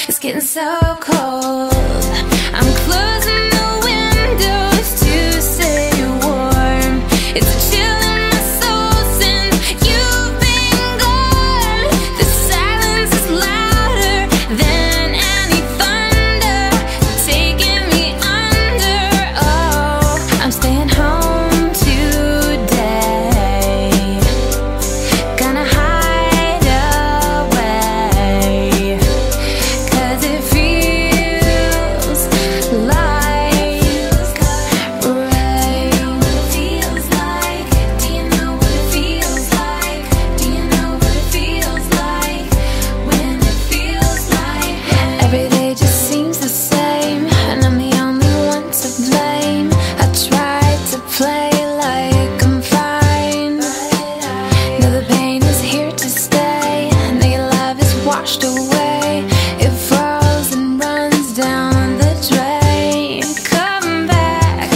It's getting so cold. I'm closing the windows to stay warm. It's a chill in my soul since you've been gone. The silence is louder than any thunder, taking me under. Oh, I'm staying home today. Gonna hide away, 'cause it feels like rain. Feels like, do you know what it feels like? Do you know what it feels like when it feels like rain? Every day just seems the same, and I'm the only one to blame. I tried to play like I'm fine. Now the pain is here to stay. Now your love is washed away. It falls and runs down the drain. Come back,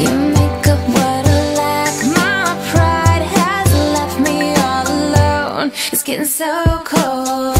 you make up what I lack. My pride has left me all alone. It's getting so cold.